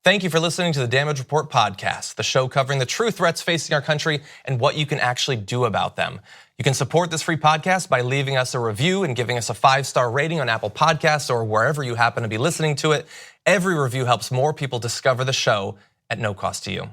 Thank you for listening to the Damage Report podcast, the show covering the true threats facing our country and what you can actually do about them. You can support this free podcast by leaving us a review and giving us a 5-star rating on Apple Podcasts or wherever you happen to be listening to it. Every review helps more people discover the show at no cost to you.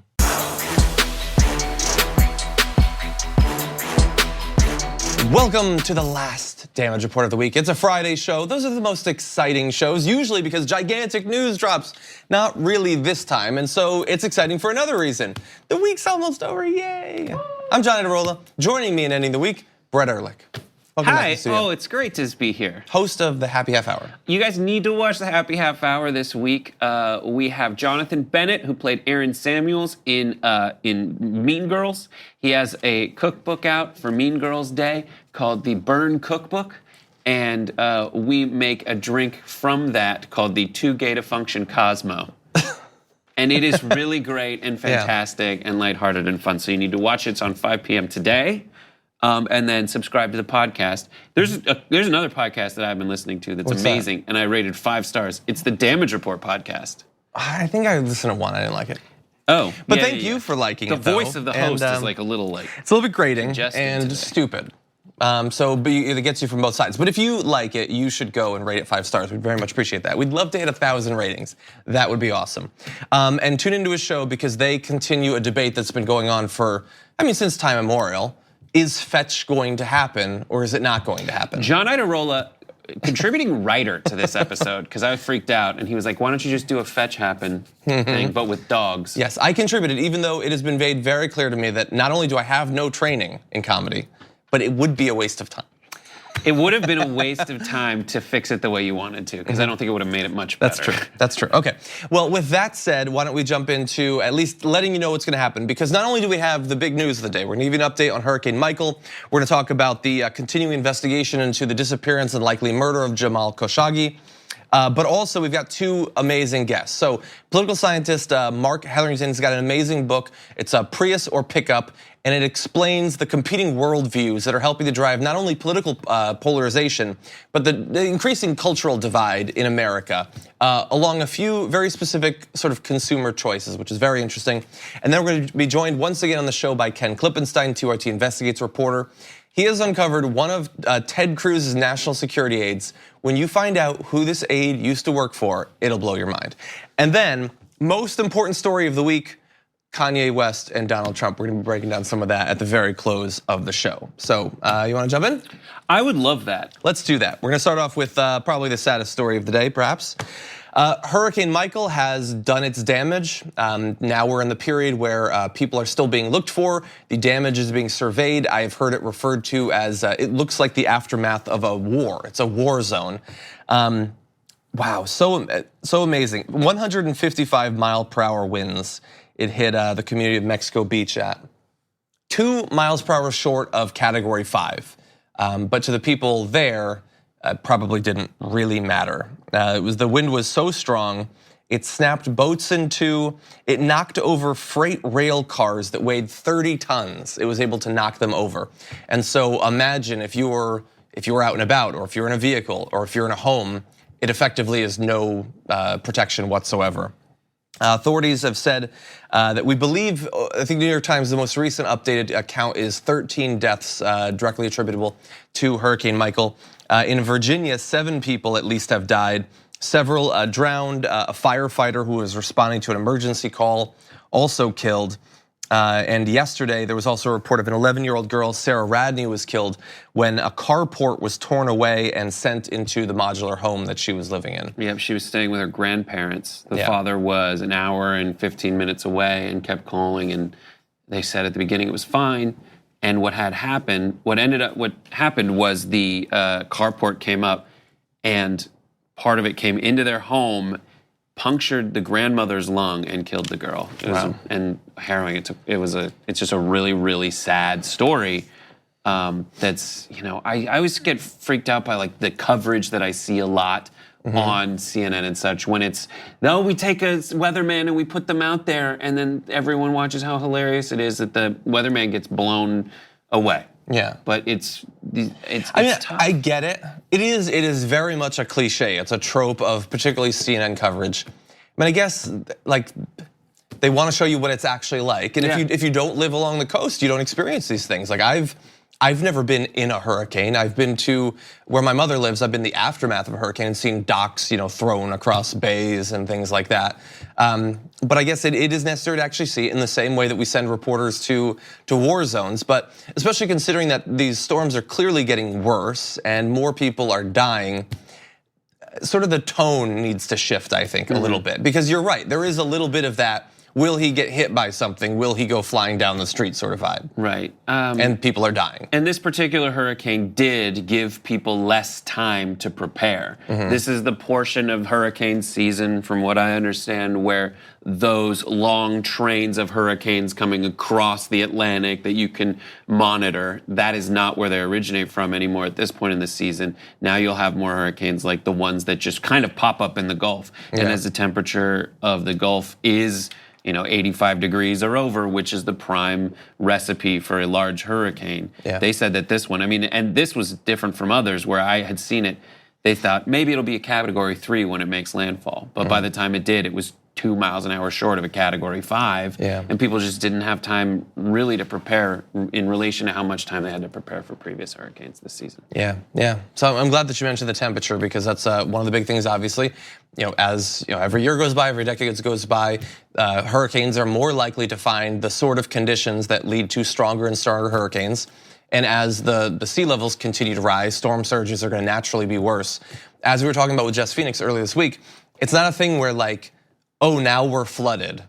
Welcome to the last Damage Report of the week. It's a Friday show. Those are the most exciting shows, usually because gigantic news drops. Not really this time, and so it's exciting for another reason. The week's almost over, yay. I'm John Aderola. Joining me in ending the week, Brett Erlich. Welcome Hi, it's great to be here. Host of the Happy Half Hour. You guys need to watch the Happy Half Hour this week. We have Jonathan Bennett, who played Aaron Samuels in Mean Girls. He has a cookbook out for Mean Girls Day called the Burn Cookbook. And we make a drink from that called the Two Gator Function Cosmo. And it is really great and fantastic and lighthearted and fun. So you need to watch it. It's on 5 p.m. today. And then subscribe to the podcast. There's another podcast that I've been listening to that's amazing, and I rated 5 stars. It's the Damage Report podcast. I think I listened to one. I didn't like it. Oh, but thank you for liking it. The voice of the host is like a little like it's a little bit grating and stupid. But it gets you from both sides. But if you like it, you should go and rate it 5 stars. We'd very much appreciate that. We'd love to hit 1,000 ratings. That would be awesome. And tune into his show because they continue a debate that's been going on for, since time immemorial. Is fetch going to happen or is it not going to happen? John Iderola, contributing writer to this episode, because I was freaked out, and he was like, why don't you just do a fetch happen thing, but with dogs? Yes, I contributed, even though it has been made very clear to me that not only do I have no training in comedy, but it would be a waste of time. It would have been a waste of time to fix it the way you wanted to, because I don't think it would have made it much better. That's true, okay. Well, with that said, why don't we jump into at least letting you know what's gonna happen, because not only do we have the big news of the day, we're gonna give you an update on Hurricane Michael, we're gonna talk about the continuing investigation into the disappearance and likely murder of Jamal Khashoggi, but also we've got 2 amazing guests. So political scientist Marc Hetherington's got an amazing book. It's a Prius or Pickup, and it explains the competing worldviews that are helping to drive not only political polarization, but the increasing cultural divide in America along a few very specific sort of consumer choices, which is very interesting. And then we're going to be joined once again on the show by Ken Klippenstein, TYT Investigates reporter. He has uncovered one of Ted Cruz's national security aides. When you find out who this aide used to work for, it'll blow your mind. And then, most important story of the week, Kanye West and Donald Trump. We're gonna be breaking down some of that at the very close of the show. So, you wanna jump in? I would love that. Let's do that. We're gonna start off with probably the saddest story of the day, perhaps. Hurricane Michael has done its damage. Now we're in the period where people are still being looked for. The damage is being surveyed. I have heard it referred to as, it looks like the aftermath of a war. It's a war zone. Wow, so amazing. 155-mile-per-hour winds. It hit the community of Mexico Beach at 2 miles per hour short of Category 5. But to the people there, probably didn't really matter. The wind was so strong, it snapped boats in 2. It knocked over freight rail cars that weighed 30 tons. It was able to knock them over. And so imagine if you were out and about, or if you're in a vehicle, or if you're in a home, it effectively is no protection whatsoever. Authorities have said that we believe, I think the New York Times, the most recent updated account is 13 deaths directly attributable to Hurricane Michael. In Virginia, 7 people at least have died. Several drowned. A firefighter who was responding to an emergency call also killed. And yesterday, there was also a report of an 11-year-old girl, Sarah Radney, was killed when a carport was torn away and sent into the modular home that she was living in. Yeah, she was staying with her grandparents. The father was an hour and 15 minutes away and kept calling, and they said at the beginning it was fine. And what happened was the carport came up, and part of it came into their home, punctured the grandmother's lung, and killed the girl. It was and harrowing. It's just a really, really sad story. That's, I always get freaked out by like the coverage that I see a lot on CNN and such, when it's, no, we take a weatherman and we put them out there, and then everyone watches how hilarious it is that the weatherman gets blown away. Yeah, but it's tough. I get it. It is very much a cliche. It's a trope of particularly CNN coverage. mean, I guess like they want to show you what it's actually like, and if you don't live along the coast, you don't experience these things. Like I've never been in a hurricane. I've been to where my mother lives. I've been the aftermath of a hurricane and seen docks, thrown across bays and things like that. But I guess it is necessary to actually see it in the same way that we send reporters to war zones. But especially considering that these storms are clearly getting worse and more people are dying, sort of the tone needs to shift, I think, a little bit. Because you're right, there is a little bit of that, will he get hit by something? Will he go flying down the street sort of vibe? Right. And people are dying. And this particular hurricane did give people less time to prepare. This is the portion of hurricane season, from what I understand, where those long trains of hurricanes coming across the Atlantic that you can monitor, that is not where they originate from anymore at this point in the season. Now you'll have more hurricanes like the ones that just kind of pop up in the Gulf. And as the temperature of the Gulf is 85 degrees or over, which is the prime recipe for a large hurricane. They said that this one, and this was different from others where I had seen it, they thought maybe it'll be a category 3 when it makes landfall. But by the time it did, it was 2 miles an hour short of a category 5. And people just didn't have time really to prepare in relation to how much time they had to prepare for previous hurricanes this season. So I'm glad that you mentioned the temperature, because that's one of the big things, obviously. As every year goes by, every decade goes by, hurricanes are more likely to find the sort of conditions that lead to stronger and stronger hurricanes. And as the sea levels continue to rise, storm surges are going to naturally be worse. As we were talking about with Jess Phoenix earlier this week, it's not a thing where like, oh, now we're flooded.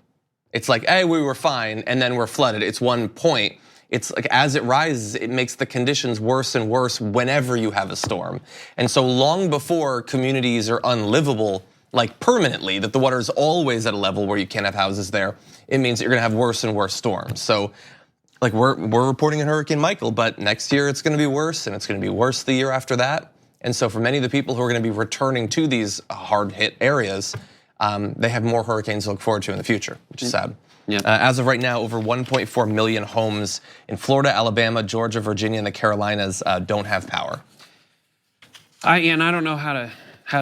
It's like, hey, we were fine, and then we're flooded. It's one point. It's like as it rises, it makes the conditions worse and worse whenever you have a storm. And so long before communities are unlivable, like permanently, that the water is always at a level where you can't have houses there, it means that you're gonna have worse and worse storms. So like we're reporting in Hurricane Michael, but next year it's gonna be worse, and it's gonna be worse the year after that. And so for many of the people who are gonna be returning to these hard hit areas, they have more hurricanes to look forward to in the future, which is sad. As of right now, over 1.4 million homes in Florida, Alabama, Georgia, Virginia, and the Carolinas don't have power. I don't know how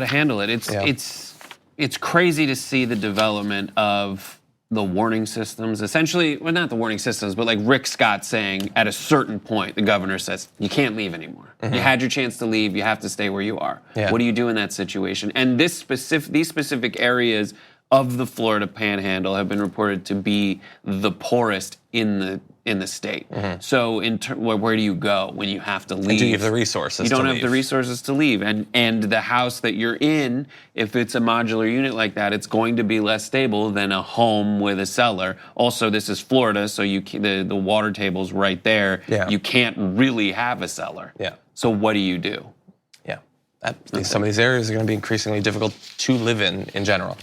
to handle it. It's crazy to see the development of the warning systems. Essentially, well, not the warning systems, but like Rick Scott saying at a certain point, the governor says, you can't leave anymore. You had your chance to leave, you have to stay where you are. What do you do in that situation? And these specific areas of the Florida Panhandle have been reported to be the poorest in the state. So where do you go when you have to leave? And do you have the resources? You don't have the resources to leave, and the house that you're in, if it's a modular unit like that, it's going to be less stable than a home with a cellar. Also, this is Florida, so the water table's right there. You can't really have a cellar. So what do you do? Some of these areas are going to be increasingly difficult to live in general.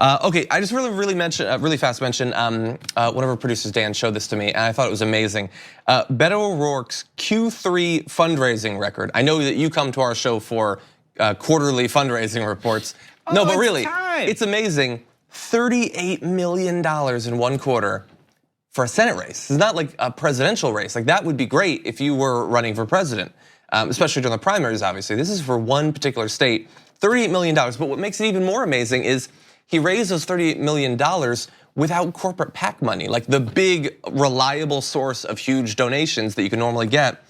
Okay, I just really fast mention, one of our producers, Dan, showed this to me, and I thought it was amazing. Beto O'Rourke's Q3 fundraising record. I know that you come to our show for quarterly fundraising reports. No, but really, it's amazing. $38 million in one quarter for a Senate race. It's not like a presidential race. Like that would be great if you were running for president. Especially during the primaries, obviously. This is for one particular state, $38 million. But what makes it even more amazing is he raised those $38 million without corporate PAC money, like the big, reliable source of huge donations that you can normally get.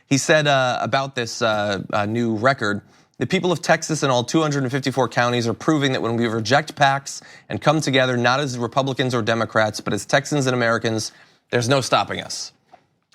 He said about this new record, the people of Texas and all 254 counties are proving that when we reject PACs and come together, not as Republicans or Democrats, but as Texans and Americans, there's no stopping us.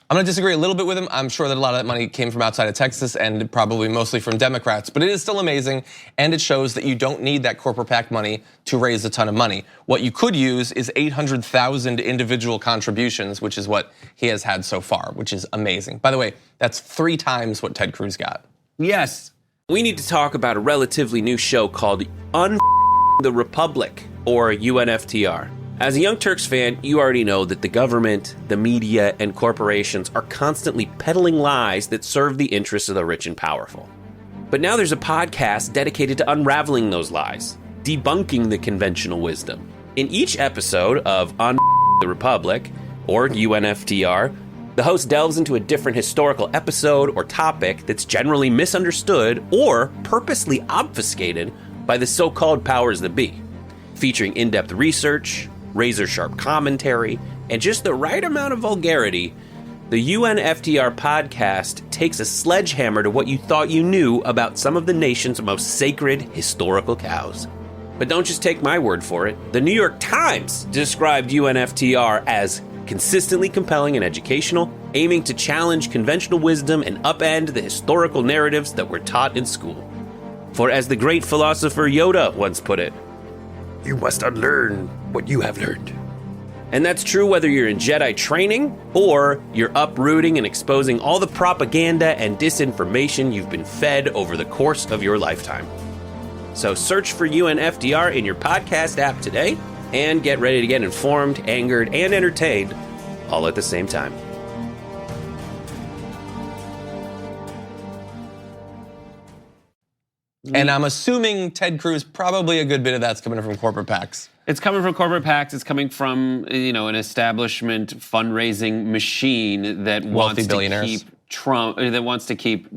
I'm gonna disagree a little bit with him. I'm sure that a lot of that money came from outside of Texas and probably mostly from Democrats, but it is still amazing, and it shows that you don't need that corporate PAC money to raise a ton of money. What you could use is 800,000 individual contributions, which is what he has had so far, which is amazing. By the way, that's 3 times what Ted Cruz got. Yes. We need to talk about a relatively new show called the Republic, or UNFTR. As a Young Turks fan, you already know that the government, the media, and corporations are constantly peddling lies that serve the interests of the rich and powerful. But now there's a podcast dedicated to unraveling those lies, debunking the conventional wisdom. In each episode of the Republic, or UNFTR, the host delves into a different historical episode or topic that's generally misunderstood or purposely obfuscated by the so-called powers that be. Featuring in-depth research, razor-sharp commentary, and just the right amount of vulgarity, the UNFTR podcast takes a sledgehammer to what you thought you knew about some of the nation's most sacred historical cows. But don't just take my word for it. The New York Times described UNFTR as consistently compelling and educational, aiming to challenge conventional wisdom and upend the historical narratives that were taught in school. For as the great philosopher Yoda once put it, "You must unlearn what you have learned." And that's true whether you're in Jedi training or you're uprooting and exposing all the propaganda and disinformation you've been fed over the course of your lifetime. So search for UNFDR in your podcast app today and get ready to get informed, angered, and entertained all at the same time. And I'm assuming Ted Cruz, probably a good bit of that's coming from corporate PACs. It's coming from corporate PACs. It's coming from, an establishment fundraising machine that wants to keep Trump, that wants to keep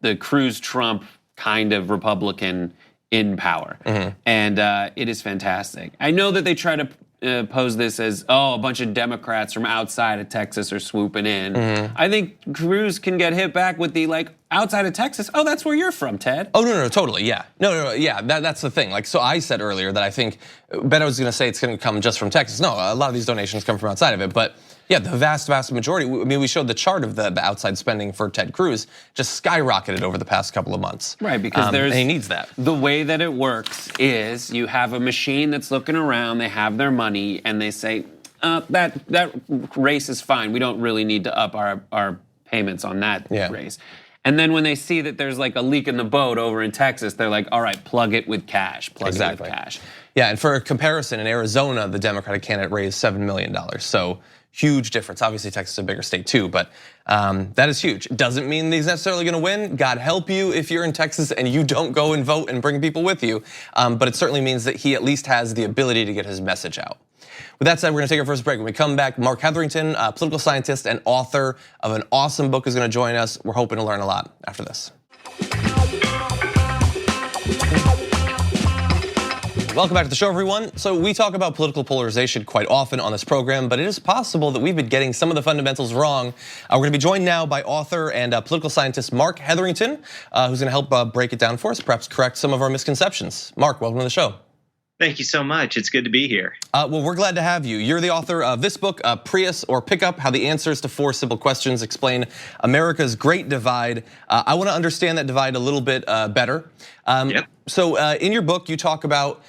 the Cruz-Trump kind of Republican in power. Mm-hmm. And it is fantastic. I know that they try to pose this as, a bunch of Democrats from outside of Texas are swooping in. Mm-hmm. I think Cruz can get hit back with the, outside of Texas, that's where you're from, Ted. Oh, no, totally, yeah. No, yeah, that's the thing. So I said earlier that I think, Beto was gonna say it's gonna come just from Texas. No, a lot of these donations come from outside of it, but yeah, the vast majority. I mean, we showed the chart of the outside spending for Ted Cruz just skyrocketed over the past couple of months. Right, because and he needs that. The way that it works is you have a machine that's looking around, they have their money, and they say, that race is fine. We don't really need to up our payments on that race. And then when they see that there's a leak in the boat over in Texas, they're like, all right, plug it with cash, plug it with cash. Yeah, and for a comparison, in Arizona, the Democratic candidate raised $7 million. So huge difference. Obviously, Texas is a bigger state too, but that is huge. Doesn't mean he's necessarily gonna win. God help you if you're in Texas and you don't go and vote and bring people with you. But it certainly means that he at least has the ability to get his message out. With that said, we're gonna take our first break. When we come back, Marc Hetherington, political scientist and author of an awesome book, is gonna join us. We're hoping to learn a lot after this. Welcome back to the show, everyone. So we talk about political polarization quite often on this program, but it is possible that we've been getting some of the fundamentals wrong. We're gonna be joined now by author and political scientist Marc Hetherington, who's gonna help break it down for us, perhaps correct some of our misconceptions. Marc, welcome to the show. Thank you so much. It's good to be here. Well, we're glad to have you. You're the author of this book, Prius or Pickup, How the Answers to 4 Simple Questions Explain America's Great Divide. I wanna understand that divide a little bit better. So in your book, you talk about,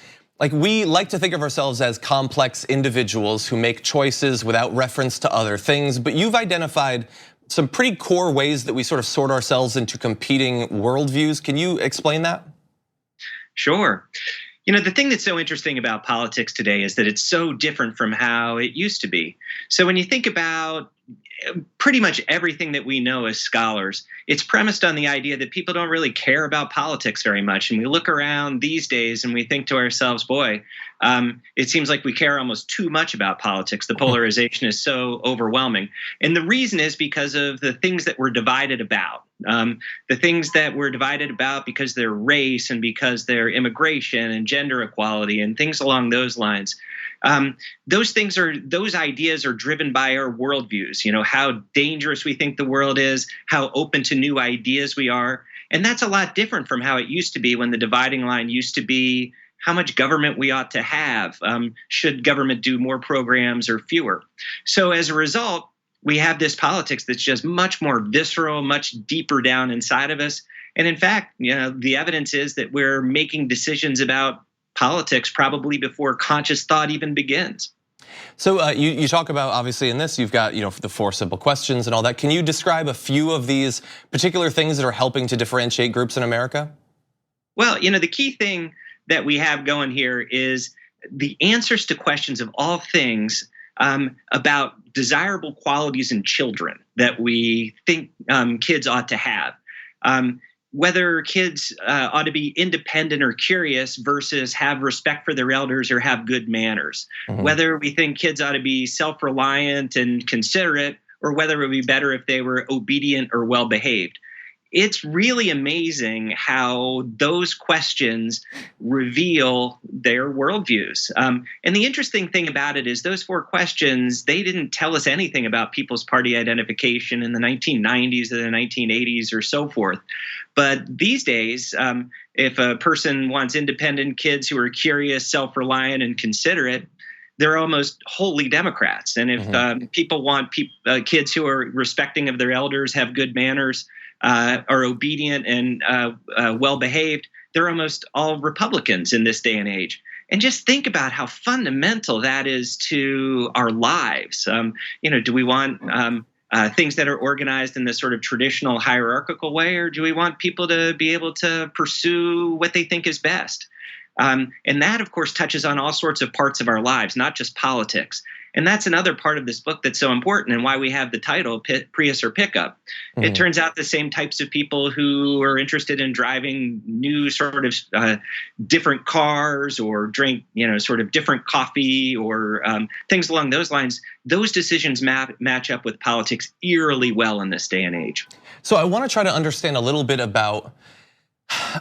we like to think of ourselves as complex individuals who make choices without reference to other things, but you've identified some pretty core ways that we sort of sort ourselves into competing worldviews. Can you explain that? Sure. The thing that's so interesting about politics today is that it's so different from how it used to be. So when you think about pretty much everything that we know as scholars, it's premised on the idea that people don't really care about politics very much. And we look around these days and we think to ourselves, boy, it seems like we care almost too much about politics. The polarization is so overwhelming. And the reason is because of the things that we're divided about. The things that we're divided about because they're race and because they're immigration and gender equality and things along those lines. Those ideas are driven by our worldviews, how dangerous we think the world is, how open to new ideas we are. And that's a lot different from how it used to be when the dividing line used to be how much government we ought to have. Should government do more programs or fewer? So as a result, we have this politics that's just much more visceral, much deeper down inside of us. And in fact, the evidence is that we're making decisions about politics probably before conscious thought even begins. So you talk about, obviously in this, you've got the 4 simple questions and all that. Can you describe a few of these particular things that are helping to differentiate groups in America? Well, the key thing that we have going here is the answers to questions of all things about desirable qualities in children that we think kids ought to have. Whether kids ought to be independent or curious versus have respect for their elders or have good manners. Mm-hmm. Whether we think kids ought to be self-reliant and considerate, or whether it would be better if they were obedient or well-behaved. it's really amazing how those questions reveal their worldviews. And the interesting thing about it is those 4 questions, they didn't tell us anything about people's party identification in the 1990s or the 1980s or so forth. But these days, if a person wants independent kids who are curious, self-reliant, and considerate, they're almost wholly Democrats. And if people want kids who are respecting of their elders, have good manners, are obedient and well-behaved, they're almost all Republicans in this day and age. And just think about how fundamental that is to our lives. Do we want things that are organized in this sort of traditional hierarchical way, or do we want people to be able to pursue what they think is best? And that, of course, touches on all sorts of parts of our lives, not just politics. And that's another part of this book that's so important and why we have the title Prius or Pickup. It turns out the same types of people who are interested in driving new sort of different cars or drink, sort of different coffee or things along those lines, those decisions match up with politics eerily well in this day and age. So I want to try to understand a little bit about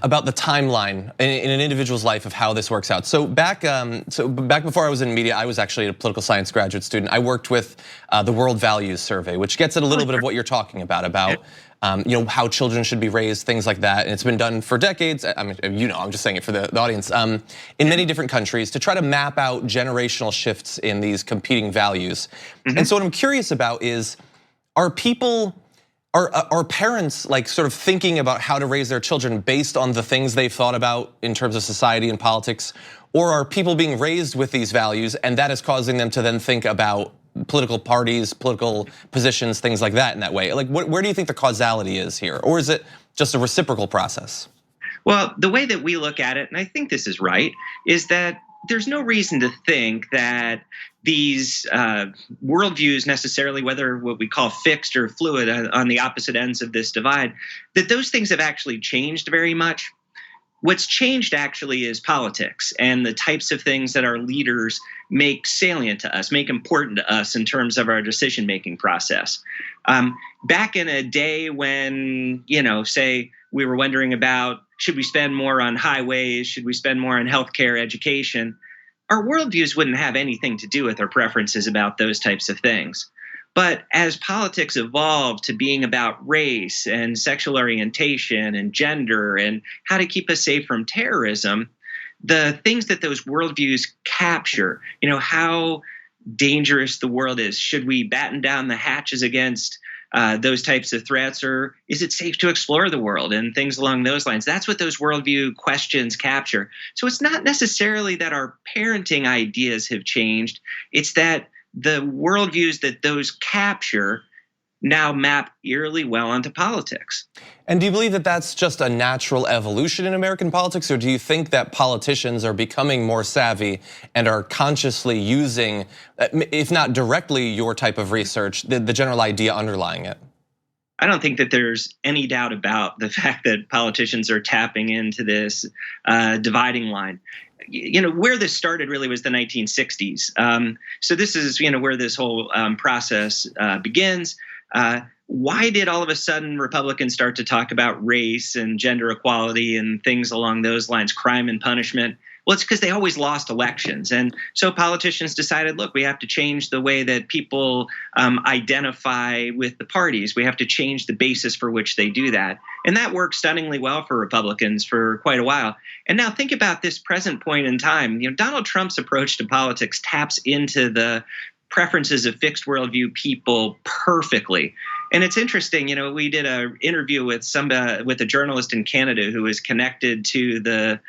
the timeline in an individual's life of how this works out. So back before I was in media, I was actually a political science graduate student. I worked with the World Values Survey, which gets at a little bit of what you're talking about how children should be raised, things like that. And it's been done for decades. I mean, I'm just saying it for the audience. In many different countries to try to map out generational shifts in these competing values. And so what I'm curious about is, are parents like sort of thinking about how to raise their children based on the things they've thought about in terms of society and politics? Or are people being raised with these values and that is causing them to then think about political parties, political positions, things like that in that way? Like, where do you think the causality is here? Or is it just a reciprocal process? Well, the way that we look at it, and I think this is right, is that there's no reason to think that these worldviews necessarily, whether what we call fixed or fluid on the opposite ends of this divide, that those things have actually changed very much. What's changed actually is politics and the types of things that our leaders make salient to us, make important to us in terms of our decision-making process. Back in a day when, say we were wondering about, should we spend more on highways? Should we spend more on healthcare, education? Our worldviews wouldn't have anything to do with our preferences about those types of things. But as politics evolved to being about race and sexual orientation and gender and how to keep us safe from terrorism, the things that those worldviews capture, how dangerous the world is. Should we batten down the hatches against those types of threats, or is it safe to explore the world and things along those lines? That's what those worldview questions capture. So it's not necessarily that our parenting ideas have changed. It's that the worldviews that those capture now map eerily well onto politics. And do you believe that that's just a natural evolution in American politics, or do you think that politicians are becoming more savvy and are consciously using, if not directly your type of research, the general idea underlying it? I don't think that there's any doubt about the fact that politicians are tapping into this dividing line. Where this started really was the 1960s. So this is, where this whole process begins. Why did all of a sudden Republicans start to talk about race and gender equality and things along those lines, crime and punishment? Well, it's because they always lost elections. And so politicians decided, look, we have to change the way that people identify with the parties. We have to change the basis for which they do that. And that worked stunningly well for Republicans for quite a while. And now think about this present point in time. Donald Trump's approach to politics taps into the preferences of fixed worldview people perfectly. And it's interesting, we did an interview with a journalist in Canada who is connected to the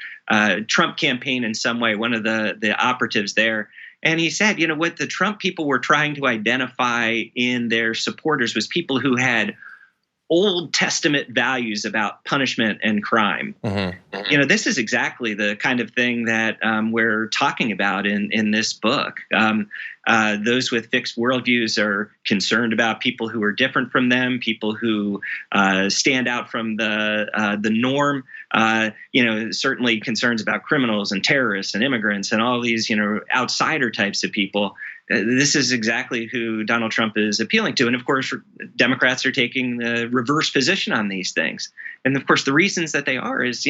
Trump campaign in some way, one of the operatives there. And he said, what the Trump people were trying to identify in their supporters was people who had Old Testament values about punishment and crime. This is exactly the kind of thing that we're talking about in this book. those with fixed worldviews are concerned about people who are different from them, people who stand out from the norm. Certainly concerns about criminals and terrorists and immigrants and all these, outsider types of people. This is exactly who Donald Trump is appealing to. And of course, Democrats are taking the reverse position on these things. And of course, the reasons that they are is,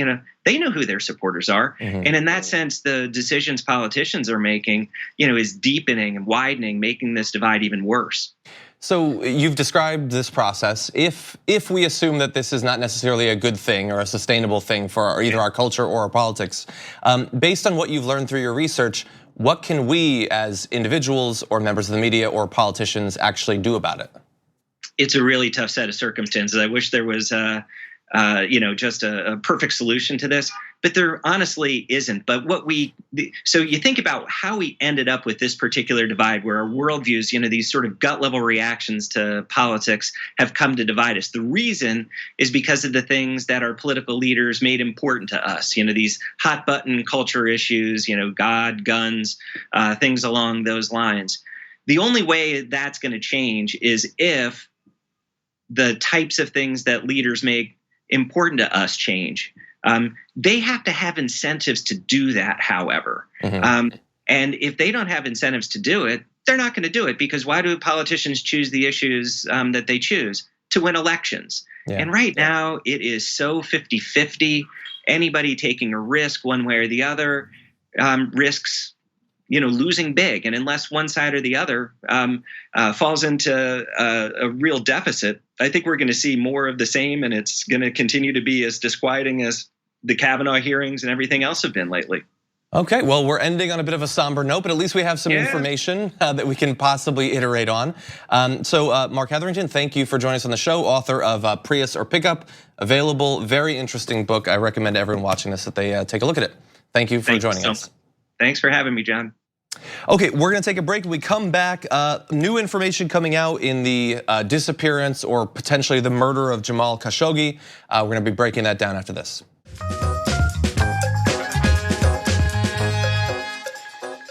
they know who their supporters are. Mm-hmm. And in that sense, the decisions politicians are making, is deepening and widening, making this divide even worse. So you've described this process. If we assume that this is not necessarily a good thing or a sustainable thing for either our culture or our politics, based on what you've learned through your research, what can we as individuals or members of the media or politicians actually do about it? It's a really tough set of circumstances. I wish there was just a perfect solution to this, but there honestly isn't. But so you think about how we ended up with this particular divide where our worldviews, these sort of gut level reactions to politics have come to divide us. The reason is because of the things that our political leaders made important to us, these hot button culture issues, God, guns, things along those lines. The only way that's going to change is if the types of things that leaders make important to us change. They have to have incentives to do that, however. Mm-hmm. And if they don't have incentives to do it, they're not going to do it, because why do politicians choose the issues that they choose? To win elections. Yeah. And right now it is so 50-50. Anybody taking a risk one way or the other risks losing big. And unless one side or the other falls into a real deficit, I think we're going to see more of the same, and it's going to continue to be as disquieting as the Kavanaugh hearings and everything else have been lately. Okay, well, we're ending on a bit of a somber note, but at least we have some information that we can possibly iterate on. So Marc Hetherington, thank you for joining us on the show, author of Prius or Pickup, available, very interesting book. I recommend everyone watching this that they take a look at it. Thank you for joining us. Thanks for having me, John. Okay, we're gonna take a break. When we come back, new information coming out in the disappearance or potentially the murder of Jamal Khashoggi. We're gonna be breaking that down after this.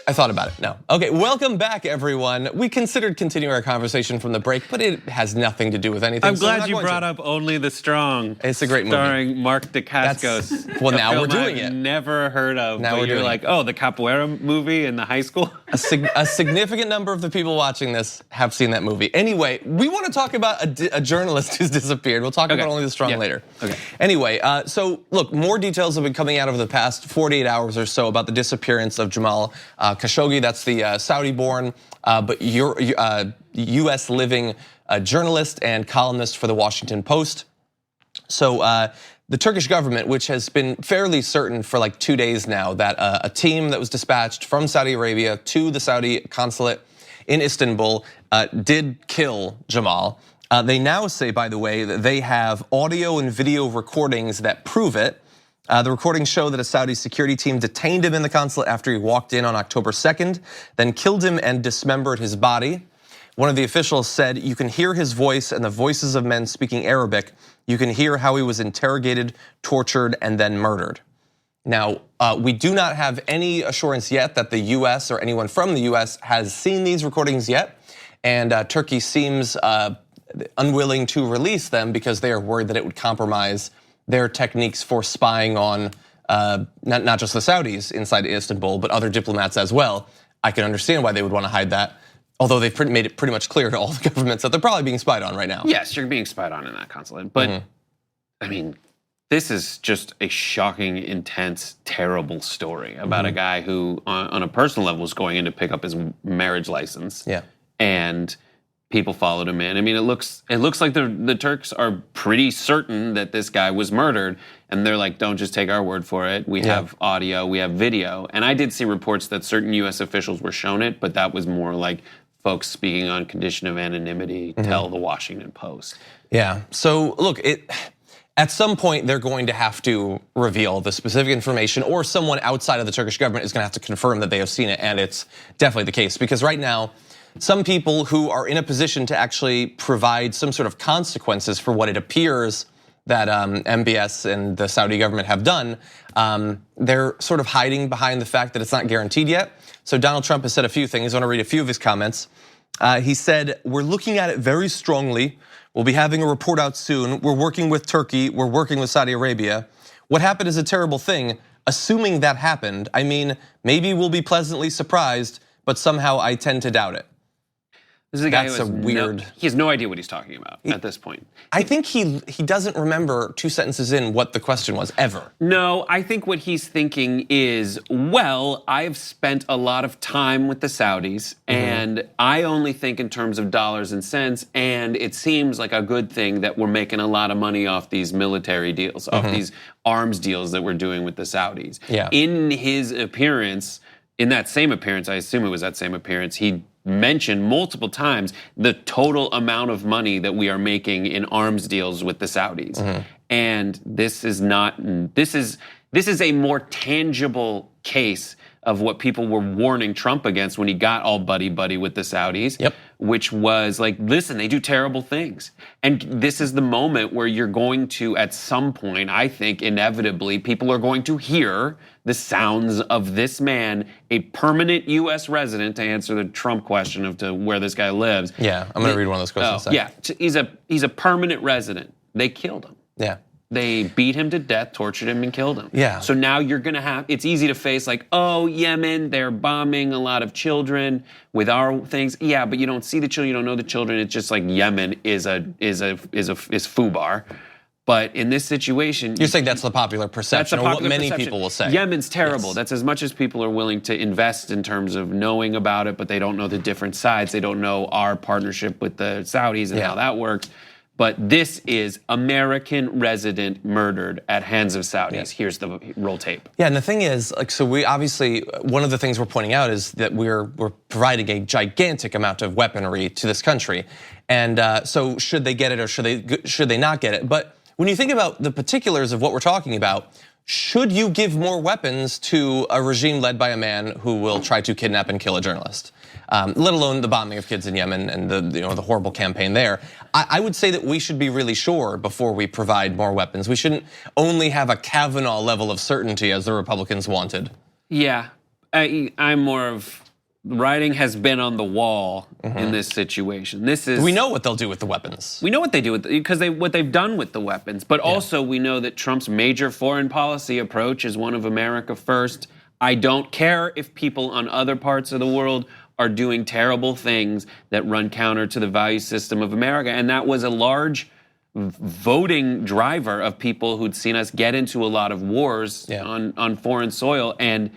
I thought about it, no. Okay, welcome back everyone. We considered continuing our conversation from the break, but it has nothing to do with anything. I'm glad you brought up Only the Strong. It's a great movie. Starring Mark Dacascos. Well, now we're doing it. Never heard of, now but you're like, oh, the Capoeira movie in the high school? A significant number of the people watching this have seen that movie. Anyway, we want to talk about a journalist who's disappeared. We'll talk about Only the Strong later. Okay. Anyway, so look, more details have been coming out over the past 48 hours or so about the disappearance of Jamal Khashoggi. That's the Saudi-born but US living journalist and columnist for the Washington Post. So the Turkish government, which has been fairly certain for like 2 days now that a team that was dispatched from Saudi Arabia to the Saudi consulate in Istanbul did kill Jamal. They now say, by the way, that they have audio and video recordings that prove it. The recordings show that a Saudi security team detained him in the consulate after he walked in on October 2nd, then killed him and dismembered his body. One of the officials said, you can hear his voice and the voices of men speaking Arabic. You can hear how he was interrogated, tortured, and then murdered. Now, we do not have any assurance yet that the US or anyone from the US has seen these recordings yet. And Turkey seems unwilling to release them because they are worried that it would compromise their techniques for spying on not just the Saudis inside Istanbul, but other diplomats as well. I can understand why they would want to hide that, although they've made it pretty much clear to all the governments that they're probably being spied on right now. Yes, you're being spied on in that consulate. But I mean, this is just a shocking, intense, terrible story about a guy who, on a personal level, was going in to pick up his marriage license. Yeah. And people followed him in. I mean, it looks like the Turks are pretty certain that this guy was murdered, and they're like, don't just take our word for it. We have audio, we have video. And I did see reports that certain US officials were shown it, but that was more like folks speaking on condition of anonymity, tell the Washington Post. Yeah, so look, at some point they're going to have to reveal the specific information, or someone outside of the Turkish government is gonna have to confirm that they have seen it, and it's definitely the case. Because right now, some people who are in a position to actually provide some sort of consequences for what it appears that MBS and the Saudi government have done, they're sort of hiding behind the fact that it's not guaranteed yet. So Donald Trump has said a few things. I want to read a few of his comments. He said, "We're looking at it very strongly. We'll be having a report out soon. We're working with Turkey. We're working with Saudi Arabia. What happened is a terrible thing. Assuming that happened, I mean, maybe we'll be pleasantly surprised, but somehow I tend to doubt it." This is a guy That's who has a weird. he has no idea what he's talking about at this point. I think he doesn't remember 2 sentences in what the question was ever. No, I think what he's thinking is, well, I've spent a lot of time with the Saudis, and I only think in terms of dollars and cents, and it seems like a good thing that we're making a lot of money off these military deals, off these arms deals that we're doing with the Saudis. Yeah. In his appearance, in that same appearance, I assume it was that same appearance, he mentioned multiple times the total amount of money that we are making in arms deals with the Saudis. And this is a more tangible case of what people were warning Trump against when he got all buddy-buddy with the Saudis, which was like, listen, they do terrible things. And this is the moment where you're going to, at some point, I think inevitably, people are going to hear the sounds of this man, a permanent US resident, to answer the Trump question of to where this guy lives. Yeah, I'm gonna read one of those questions. Yeah, he's a permanent resident. They killed him. Yeah. They beat him to death, tortured him, and killed him. Yeah. So now you're gonna have, it's easy to face like, oh, Yemen, they're bombing a lot of children with our things. Yeah, but you don't see the children, you don't know the children. It's just like Yemen is FUBAR. But in this situation, you're saying that's the popular perception, or what many people will say. Yemen's terrible. Yes. That's as much as people are willing to invest in terms of knowing about it, but they don't know the different sides. They don't know our partnership with the Saudis and how that works. But this is American resident murdered at hands of Saudis. Here's the roll tape. Yeah, and the thing is, like, so we obviously, one of the things we're pointing out is that we're providing a gigantic amount of weaponry to this country, and so should they get it or should they not get it? But when you think about the particulars of what we're talking about, should you give more weapons to a regime led by a man who will try to kidnap and kill a journalist? Let alone the bombing of kids in Yemen and the horrible campaign there. I would say that we should be really sure before we provide more weapons. We shouldn't only have a Kavanaugh level of certainty as the Republicans wanted. Yeah, I'm more of, writing has been on the wall in this situation. We know what they'll do with the weapons. We know what they do with because what they've done with the weapons, but also we know that Trump's major foreign policy approach is one of America first. I don't care if people on other parts of the world are doing terrible things that run counter to the value system of America. And that was a large voting driver of people who'd seen us get into a lot of wars on foreign soil. And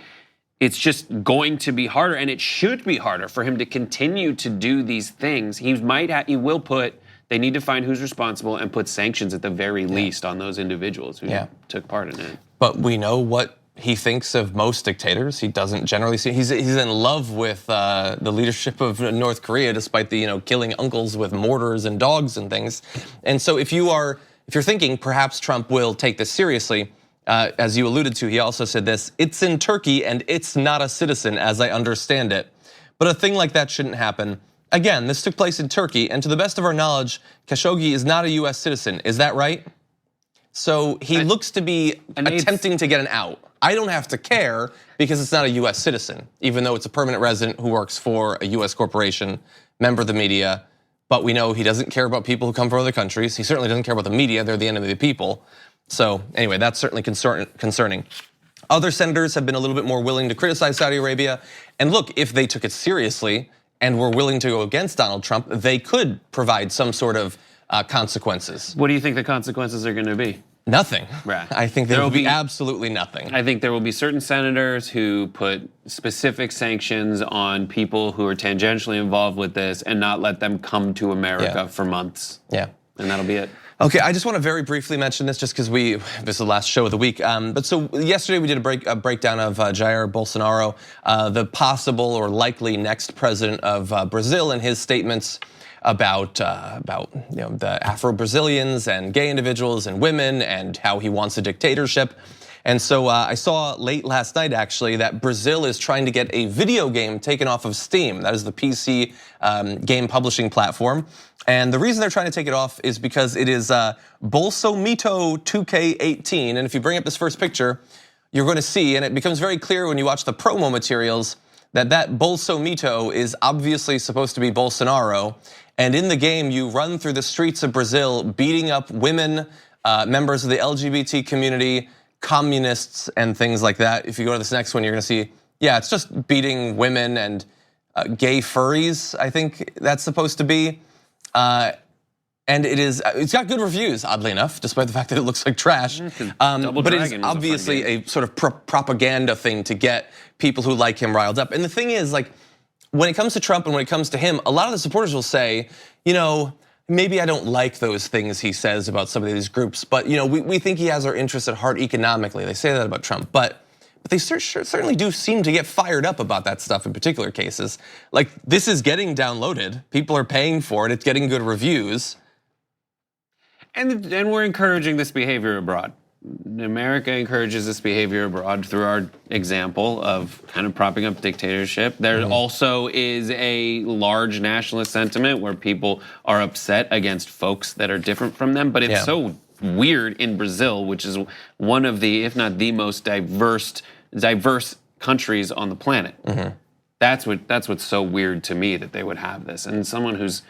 it's just going to be harder, and it should be harder for him to continue to do these things. They need to find who's responsible and put sanctions at the very least on those individuals who took part in it. But we know what he thinks of most dictators. He doesn't generally see. He's in love with the leadership of North Korea, despite the killing uncles with mortars and dogs and things. And so if you're thinking perhaps Trump will take this seriously, as you alluded to, he also said this: "It's in Turkey and it's not a citizen, as I understand it." But a thing like that shouldn't happen. Again, this took place in Turkey, and to the best of our knowledge, Khashoggi is not a US citizen. Is that right? So he looks to be attempting to get an out. I don't have to care because it's not a US citizen, even though it's a permanent resident who works for a US corporation, member of the media. But we know he doesn't care about people who come from other countries. He certainly doesn't care about the media. They're the enemy of the people. So anyway, that's certainly concerning. Other senators have been a little bit more willing to criticize Saudi Arabia. And look, if they took it seriously and were willing to go against Donald Trump, they could provide some sort of consequences. What do you think the consequences are gonna be? Nothing. Right. I think there will be absolutely nothing. I think there will be certain senators who put specific sanctions on people who are tangentially involved with this and not let them come to America for months. Yeah. And that'll be it. Okay, I just want to very briefly mention this just because this is the last show of the week. But so yesterday we did a breakdown of Jair Bolsonaro, the possible or likely next president of Brazil, and his statements about the Afro-Brazilians and gay individuals and women and how he wants a dictatorship. And so I saw late last night, actually, that Brazil is trying to get a video game taken off of Steam. That is the PC game publishing platform. And the reason they're trying to take it off is because it is Bolsomito 2K18. And if you bring up this first picture, you're going to see, and it becomes very clear when you watch the promo materials, that Bolsomito is obviously supposed to be Bolsonaro. And in the game, you run through the streets of Brazil beating up women, members of the LGBT community, communists, and things like that. If you go to this next one, you're gonna see, yeah, it's just beating women and gay furries, I think that's supposed to be. And it's got good reviews, oddly enough, despite the fact that it looks like trash. But it is obviously a sort of propaganda thing to get people who like him riled up. And the thing is, like, when it comes to Trump and when it comes to him, a lot of the supporters will say, you know, maybe I don't like those things he says about some of these groups, but you know, we think he has our interests at heart economically. They say that about Trump, but they certainly do seem to get fired up about that stuff in particular cases. Like, this is getting downloaded. People are paying for it. It's getting good reviews. And we're encouraging this behavior abroad. America encourages this behavior abroad through our example of kind of propping up dictatorship. There also is a large nationalist sentiment where people are upset against folks that are different from them. But it's so weird in Brazil, which is one of the, if not the most diverse countries on the planet. That's what's so weird to me, that they would have this. And someone who's,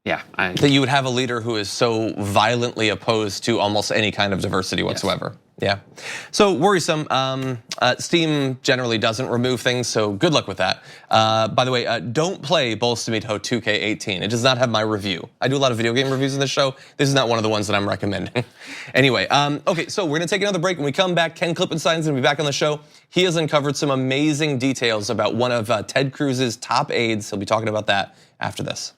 that you would have a leader who is so violently opposed to almost any kind of diversity whatsoever. Yeah, so worrisome. Steam generally doesn't remove things, so good luck with that. By the way, don't play Bolsomito 2K18. It does not have my review. I do a lot of video game reviews in this show. This is not one of the ones that I'm recommending. Anyway, okay, so we're gonna take another break. When we come back, Ken Klippenstein's gonna be back on the show. He has uncovered some amazing details about one of Ted Cruz's top aides. He'll be talking about that after this.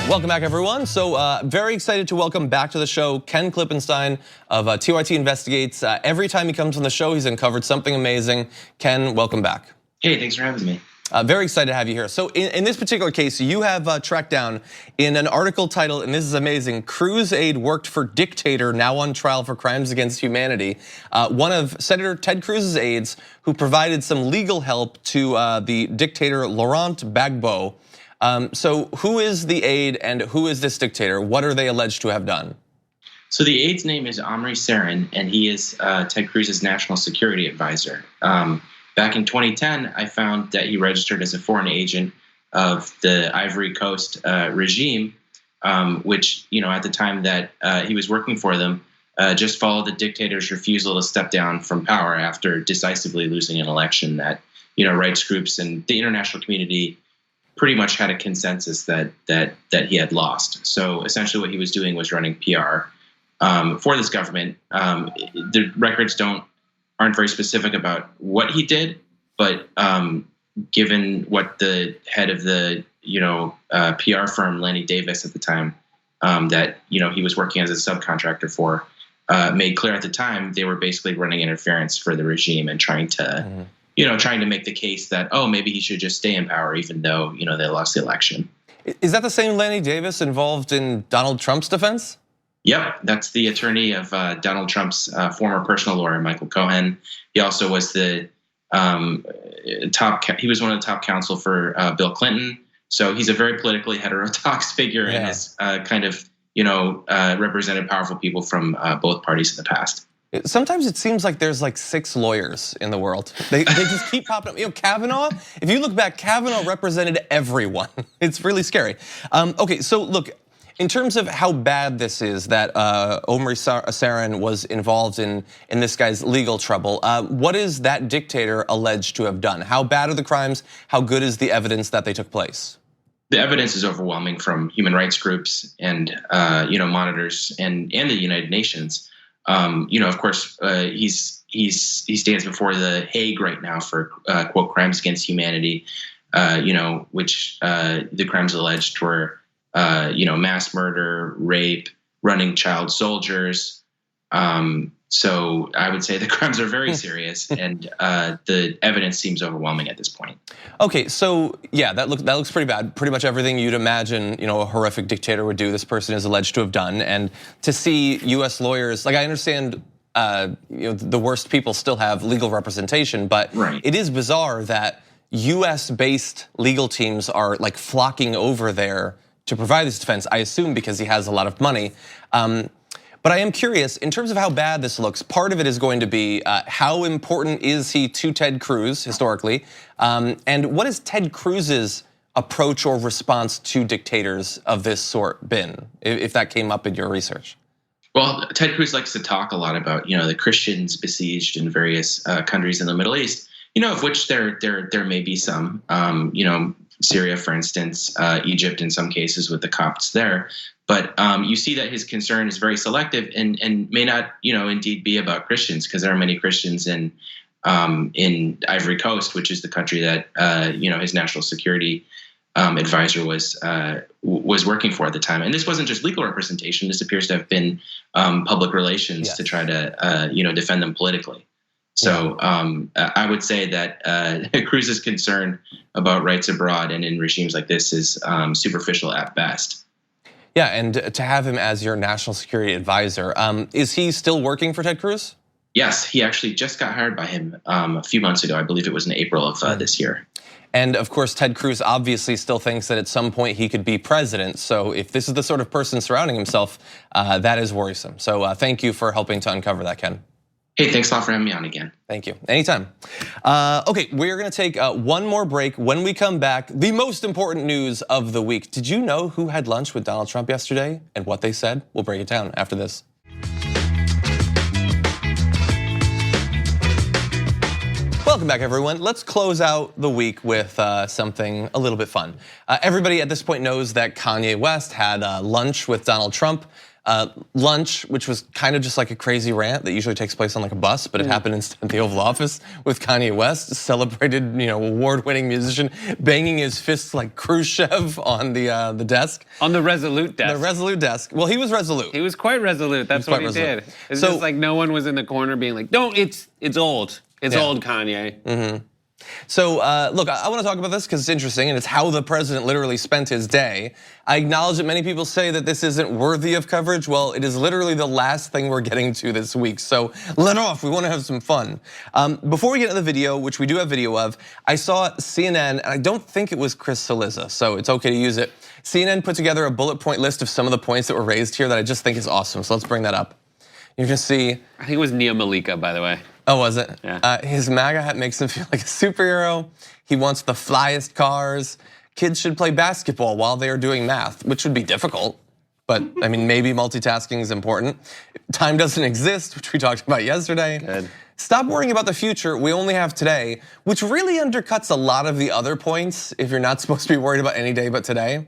Welcome back, everyone. So very excited to welcome back to the show Ken Klippenstein of TYT Investigates. Every time he comes on the show, he's uncovered something amazing. Ken, welcome back. Hey, thanks for having me. Very excited to have you here. So in this particular case, you have tracked down in an article titled, and this is amazing, Cruz aide worked for dictator, now on trial for crimes against humanity. One of Senator Ted Cruz's aides who provided some legal help to the dictator Laurent Gbagbo. So who is the aide and who is this dictator? What are they alleged to have done? So the aide's name is Omri Sarin, and he is Ted Cruz's national security advisor. Back in 2010, I found that he registered as a foreign agent of the Ivory Coast regime, which, you know, at the time that he was working for them, just followed the dictator's refusal to step down from power after decisively losing an election that, you know, rights groups and the international community pretty much had a consensus that he had lost. So essentially what he was doing was running PR for this government. The records aren't very specific about what he did, but given what the head of the PR firm, Lanny Davis at the time, that he was working as a subcontractor for, made clear at the time, they were basically running interference for the regime and trying to trying to make the case that, oh, maybe he should just stay in power even though, they lost the election. Is that the same Lanny Davis involved in Donald Trump's defense? Yep, that's the attorney of Donald Trump's former personal lawyer, Michael Cohen. He also was the he was one of the top counsel for Bill Clinton. So he's a very politically heterodox figure and has kind of, represented powerful people from both parties in the past. Sometimes it seems like there's like 6 lawyers in the world. They just keep popping up. Kavanaugh, if you look back, Kavanaugh represented everyone. It's really scary. Okay, so look, in terms of how bad this is that Omri Sarin was involved in this guy's legal trouble, what is that dictator alleged to have done? How bad are the crimes? How good is the evidence that they took place? The evidence is overwhelming from human rights groups and monitors and the United Nations. Of course, he stands before the Hague right now for quote crimes against humanity, which the crimes alleged were mass murder, rape, running child soldiers. So I would say the crimes are very serious, and the evidence seems overwhelming at this point. Okay, so yeah, that looks pretty bad. Pretty much everything you'd imagine, a horrific dictator would do, this person is alleged to have done. And to see U.S. lawyers, like I understand, the worst people still have legal representation, but it is bizarre that US-based legal teams are like flocking over there to provide this defense, I assume because he has a lot of money. But I am curious, in terms of how bad this looks, part of it is going to be how important is he to Ted Cruz historically? And what has Ted Cruz's approach or response to dictators of this sort been, if that came up in your research? Well, Ted Cruz likes to talk a lot about, the Christians besieged in various countries in the Middle East, of which there may be some, Syria, for instance, Egypt in some cases with the Copts there. But you see that his concern is very selective and may not, indeed be about Christians, because there are many Christians in Ivory Coast, which is the country that, his national security advisor was working for at the time. And this wasn't just legal representation. This appears to have been public relations to try to, defend them politically. So I would say that Cruz's concern about rights abroad and in regimes like this is superficial at best. Yeah, and to have him as your national security advisor, is he still working for Ted Cruz? Yes, he actually just got hired by him a few months ago. I believe it was in April of this year. And of course, Ted Cruz obviously still thinks that at some point he could be president. So if this is the sort of person surrounding himself, that is worrisome. So thank you for helping to uncover that, Ken. Hey, thanks a lot for having me on again. Thank you. Anytime. Okay, we're gonna take one more break. When we come back, the most important news of the week. Did you know who had lunch with Donald Trump yesterday and what they said? We'll break it down after this. Welcome back, everyone. Let's close out the week with something a little bit fun. Everybody at this point knows that Kanye West had lunch with Donald Trump. Lunch, which was kind of just like a crazy rant that usually takes place on like a bus, but it happened instead at the Oval Office with Kanye West, celebrated, award-winning musician, banging his fists like Khrushchev on the desk. On the Resolute desk. The Resolute desk. Well, he was resolute. He was quite resolute. That's what he did. It's just like no one was in the corner being like, "No, it's old. It's old, Kanye." So look, I want to talk about this because it's interesting and it's how the president literally spent his day. I acknowledge that many people say that this isn't worthy of coverage. Well, it is literally the last thing we're getting to this week. So let off, we want to have some fun. Before we get into the video, which we do have video of, I saw CNN, and I don't think it was Chris Cillizza, so it's okay to use it. CNN put together a bullet point list of some of the points that were raised here that I just think is awesome. So let's bring that up. You're gonna see. I think it was Nia Malika, by the way. Oh, was it? Yeah. His MAGA hat makes him feel like a superhero. He wants the flyest cars. Kids should play basketball while they are doing math, which would be difficult. But I mean, maybe multitasking is important. Time doesn't exist, which we talked about yesterday. Good. Stop worrying about the future, we only have today, which really undercuts a lot of the other points if you're not supposed to be worried about any day but today.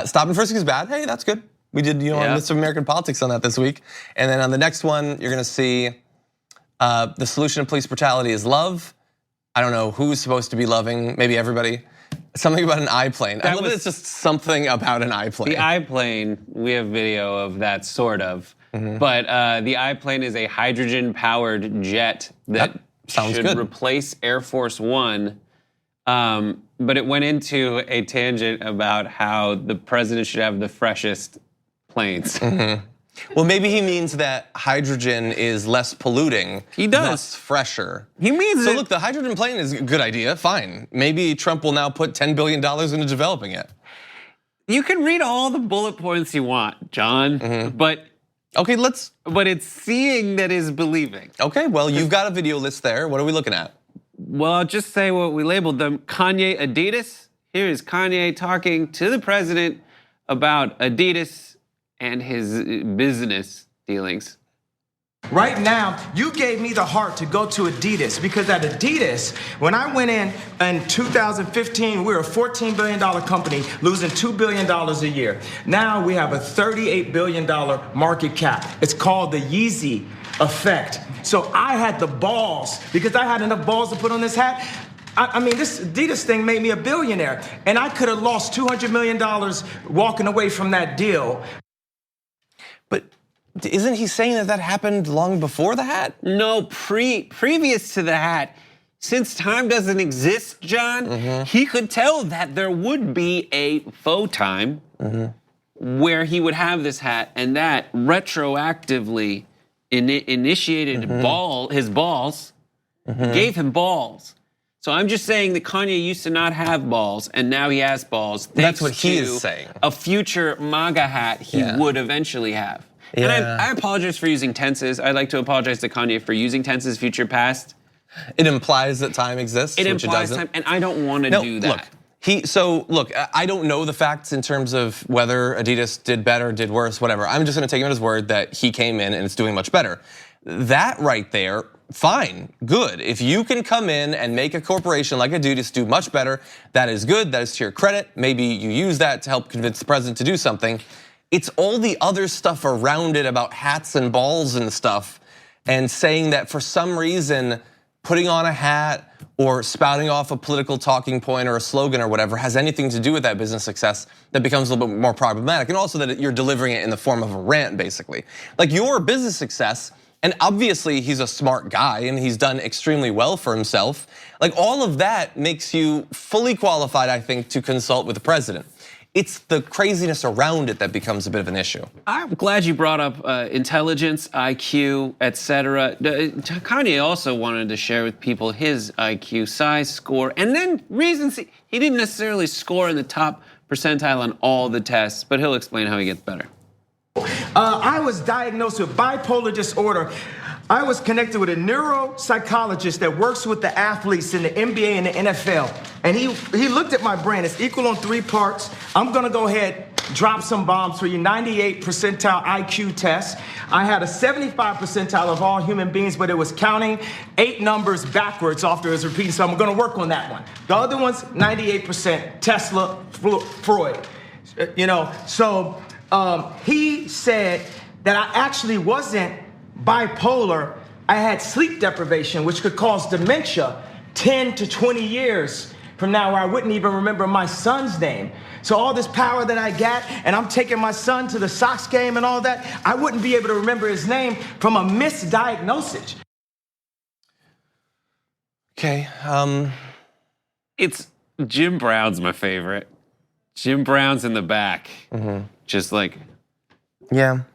Stop and frisk is bad, hey, that's good. We did, a list of American politics on that this week. And then on the next one, you're gonna see the solution to police brutality is love. I don't know who's supposed to be loving, maybe everybody. Something about an I-plane. I love that it's just something about an I-plane. The I-plane, we have video of that, sort of. But the I-plane is a hydrogen-powered jet that should replace Air Force One. But it went into a tangent about how the president should have the freshest planes. Well, maybe he means that hydrogen is less polluting. He does. Thus fresher. He means So look, the hydrogen plane is a good idea, fine. Maybe Trump will now put $10 billion into developing it. You can read all the bullet points you want, John, but okay, but it's seeing that is believing. Okay, well, you've got a video list there. What are we looking at? Well, I'll just say what we labeled them. Kanye Adidas. Here is Kanye talking to the president about Adidas and his business dealings. Right now, you gave me the heart to go to Adidas because at Adidas, when I went in 2015, we were a $14 billion company losing $2 billion a year. Now we have a $38 billion market cap. It's called the Yeezy effect. So I had the balls, because I had enough balls to put on this hat. I mean, this Adidas thing made me a billionaire, and I could have lost $200 million walking away from that deal. But isn't he saying that happened long before the hat? No, previous to the hat, since time doesn't exist, John, he could tell that there would be a faux time where he would have this hat, and that retroactively initiated his balls, gave him balls. So I'm just saying that Kanye used to not have balls, and now he has balls. That's what he is saying. A future MAGA hat he would eventually have. And I apologize for using tenses. I'd like to apologize to Kanye for using tenses, future, past. It implies that time exists, It which implies it doesn't. time, and I don't want to do that. Look, I don't know the facts in terms of whether Adidas did better, did worse, whatever. I'm just gonna take him at his word that he came in and it's doing much better. That right there, fine, good. If you can come in and make a corporation like Adidas do much better, that is good, that is to your credit. Maybe you use that to help convince the president to do something. It's all the other stuff around it about hats and balls and stuff, and saying that for some reason, putting on a hat or spouting off a political talking point or a slogan or whatever has anything to do with that business success, that becomes a little bit more problematic. And also that you're delivering it in the form of a rant, basically. Like your business success, and obviously he's a smart guy and he's done extremely well for himself. Like all of that makes you fully qualified, I think, to consult with the president. It's the craziness around it that becomes a bit of an issue. I'm glad you brought up intelligence, IQ, etc. Kanye also wanted to share with people his IQ, size, score, and then reasons he didn't necessarily score in the top percentile on all the tests, but he'll explain how he gets better. I was diagnosed with bipolar disorder. I was connected with a neuropsychologist that works with the athletes in the NBA and the NFL. And he looked at my brain. It's equal on 3 parts. I'm gonna go ahead, drop some bombs for you. 98 percentile IQ test. I had a 75 percentile of all human beings, but it was counting 8 numbers backwards after it was repeating. So I'm gonna work on that one. The other one's 98%, Tesla, Freud. So he said that I actually wasn't bipolar. I had sleep deprivation, which could cause dementia 10 to 20 years from now, where I wouldn't even remember my son's name. So all this power that I got, and I'm taking my son to the Sox game and all that, I wouldn't be able to remember his name from a misdiagnosis. Okay, It's Jim Brown's my favorite. Jim Brown's in the back, just like,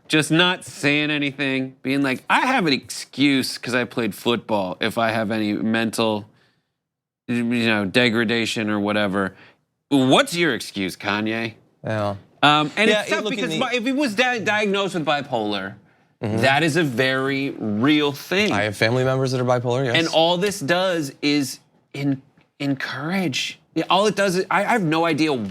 just not saying anything, being like, I have an excuse because I played football if I have any mental, degradation or whatever. What's your excuse, Kanye? Yeah. And it's tough because if he was diagnosed with bipolar, that is a very real thing. I have family members that are bipolar, yes. And all this does is encourage. All it does is, I have no idea.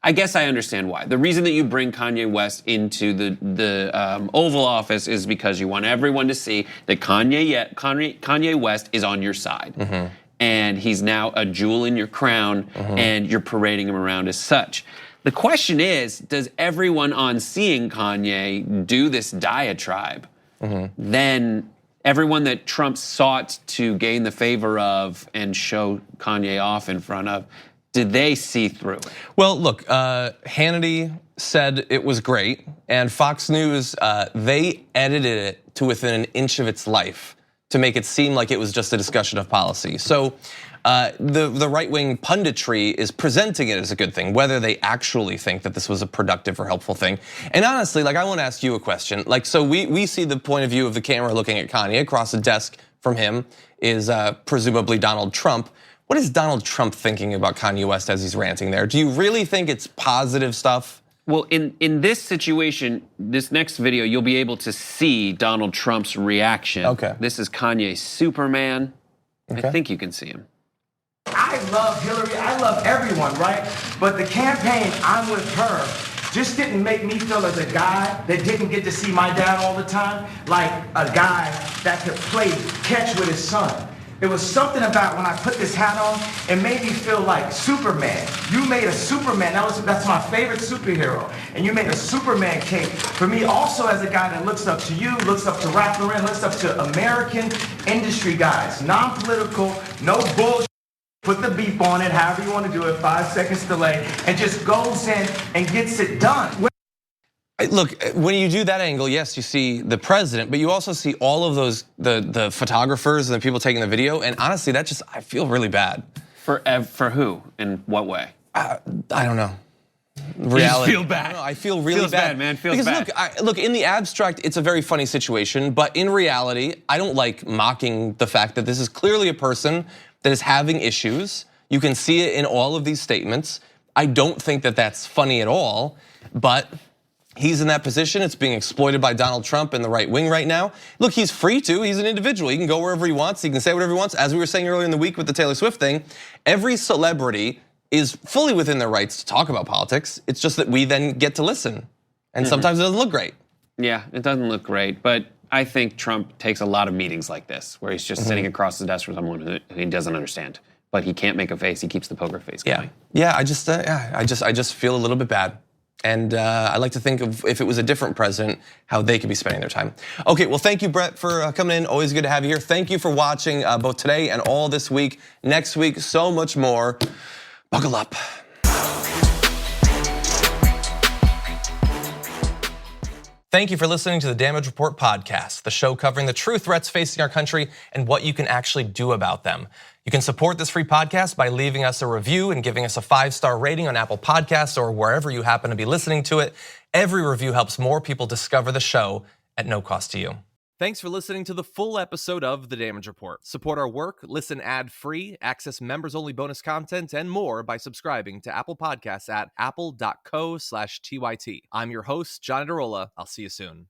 I guess I understand why. The reason that you bring Kanye West into the Oval Office is because you want everyone to see that Kanye West is on your side. And he's now a jewel in your crown, and you're parading him around as such. The question is, does everyone on seeing Kanye do this diatribe, then everyone that Trump sought to gain the favor of and show Kanye off in front of, did they see through it? Well, look, Hannity said it was great, and Fox News, they edited it to within an inch of its life to make it seem like it was just a discussion of policy. So the right-wing punditry is presenting it as a good thing, whether they actually think that this was a productive or helpful thing. And honestly, like, I want to ask you a question. Like, so we see the point of view of the camera looking at Kanye. Across the desk from him is presumably Donald Trump. What is Donald Trump thinking about Kanye West as he's ranting there? Do you really think it's positive stuff? Well, in this situation, this next video, you'll be able to see Donald Trump's reaction. Okay. This is Kanye's Superman. Okay. I think you can see him. I love Hillary, I love everyone, right? But the campaign, I'm with her, just didn't make me feel as a guy that didn't get to see my dad all the time, like a guy that could play catch with his son. There was something about when I put this hat on, it made me feel like Superman. You made a Superman, that's my favorite superhero. And you made a Superman cape for me also as a guy that looks up to you, looks up to Rap Lauren, looks up to American industry guys. Non-political, no bullshit. Put the beep on it, however you want to do it, 5 seconds delay, and just goes in and gets it done. Look, when you do that angle, yes, you see the president, but you also see all of those, the photographers and the people taking the video, and honestly, I feel really bad. For who? In what way? I don't know. Reality. You feel bad. I feel really Feels bad, man. Feels because bad. Look, in the abstract, it's a very funny situation, but in reality, I don't like mocking the fact that this is clearly a person that is having issues. You can see it in all of these statements. I don't think that that's funny at all, but he's in that position. It's being exploited by Donald Trump and the right wing right now. Look, he's free to. He's an individual. He can go wherever he wants. He can say whatever he wants. As we were saying earlier in the week with the Taylor Swift thing, every celebrity is fully within their rights to talk about politics. It's just that we then get to listen. And sometimes it doesn't look great. Yeah, it doesn't look great. But I think Trump takes a lot of meetings like this, where he's just sitting across the desk from someone who he doesn't understand. But he can't make a face. He keeps the poker face going. Yeah. I just feel a little bit bad. And I like to think of, if it was a different president, how they could be spending their time. Okay, well, thank you, Brett, for coming in. Always good to have you here. Thank you for watching both today and all this week. Next week, so much more. Buckle up. Thank you for listening to the Damage Report podcast, the show covering the true threats facing our country and what you can actually do about them. You can support this free podcast by leaving us a review and giving us a 5-star rating on Apple Podcasts or wherever you happen to be listening to it. Every review helps more people discover the show at no cost to you. Thanks for listening to the full episode of The Damage Report. Support our work, listen ad-free, access members-only bonus content, and more by subscribing to Apple Podcasts at apple.co/TYT. I'm your host, John Adarola. I'll see you soon.